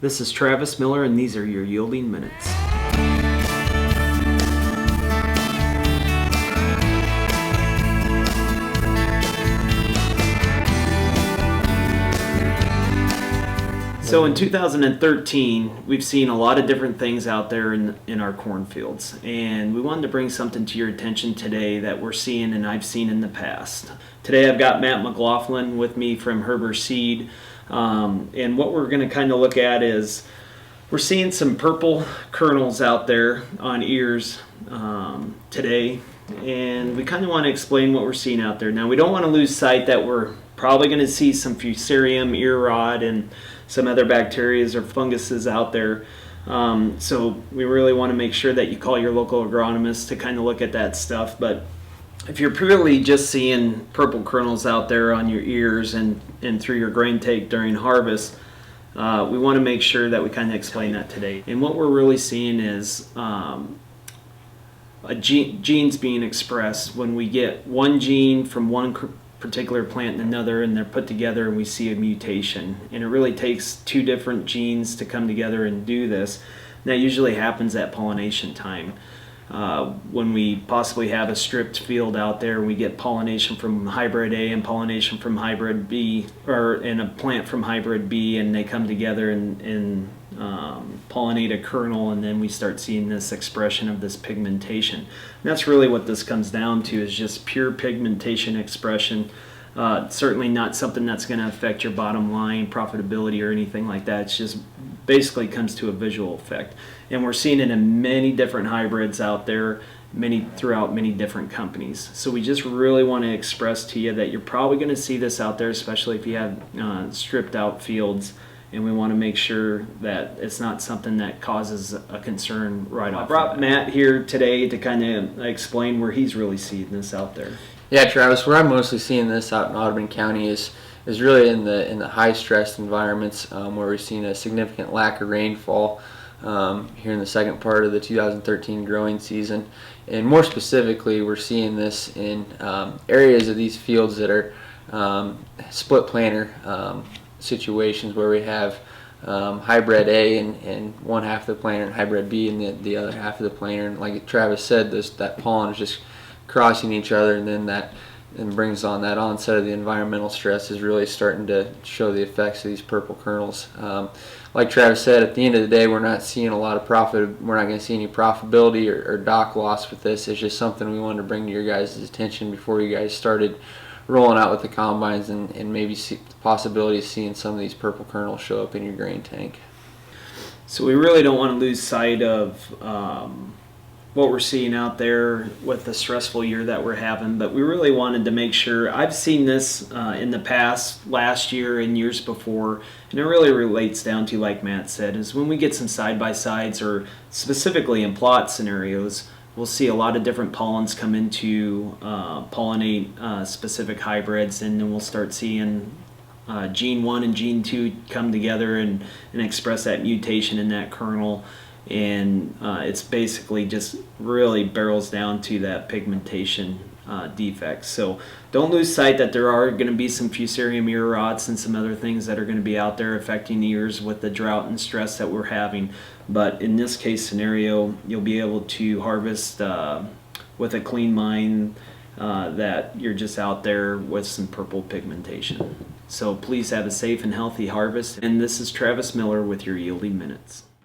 This is Travis Miller, and these are your yielding minutes. So in 2013, we've seen a lot of different things out there in our cornfields, and we wanted to bring something to your attention today that we're seeing and I've seen in the past. Today I've got Matt McLaughlin with me from Herber Seed, and what we're going to kind of look at is we're seeing some purple kernels out there on ears today, and we kind of want to explain what we're seeing out there. Now, we don't want to lose sight that we're probably going to see some Fusarium, ear rot, and some other bacteria or funguses out there. So we really want to make sure that you call your local agronomist to kind of look at that stuff. But if you're purely just seeing purple kernels out there on your ears and through your grain take during harvest, we want to make sure that we kind of explain that today. And what we're really seeing is genes being expressed when we get one gene from one particular plant and another, and they're put together and we see a mutation. And it really takes two different genes to come together and do this. And that usually happens at pollination time. When we possibly have a stripped field out there, we get pollination from hybrid A and pollination from hybrid B, and a plant from hybrid B, and they come together and pollinate a kernel, and then we start seeing this expression of this pigmentation. And that's really what this comes down to, is just pure pigmentation expression. Certainly not something that's going to affect your bottom line, profitability, or anything like that. It's just basically comes to a visual effect. And we're seeing it in many different hybrids out there, throughout many different companies. So we just really want to express to you that you're probably going to see this out there, especially if you have stripped out fields. And we want to make sure that it's not something that causes a concern right off. I brought Matt here today to kind of explain where he's really seeing this out there. Yeah, Travis, where I'm mostly seeing this out in Audubon County is really in the high stress environments, where we're seeing a significant lack of rainfall here in the second part of the 2013 growing season. And more specifically, we're seeing this in areas of these fields that are split planter situations, where we have hybrid A and one half of the planter, and hybrid B and the other half of the planter. And like Travis said, that pollen is just crossing each other, and then that brings on that onset of the environmental stress is really starting to show the effects of these purple kernels. Like Travis said, at the end of the day, we're not seeing a lot of profit. We're not going to see any profitability or dock loss with this. It's just something we wanted to bring to your guys' attention before you guys started rolling out with the combines and maybe see the possibility of seeing some of these purple kernels show up in your grain tank. So we really don't want to lose sight of what we're seeing out there with the stressful year that we're having, but we really wanted to make sure. I've seen this in the past, last year and years before, and it really relates down to, like Matt said, is when we get some side-by-sides, or specifically in plot scenarios, we'll see a lot of different pollens come into pollinate specific hybrids, and then we'll start seeing gene 1 and gene 2 come together and express that mutation in that kernel. And it's basically just really barrels down to that pigmentation defects. So don't lose sight that there are going to be some Fusarium ear rots and some other things that are going to be out there affecting the ears with the drought and stress that we're having. But in this case scenario, you'll be able to harvest with a clean mind, that you're just out there with some purple pigmentation. So please have a safe and healthy harvest. And this is Travis Miller with your Yielding Minutes.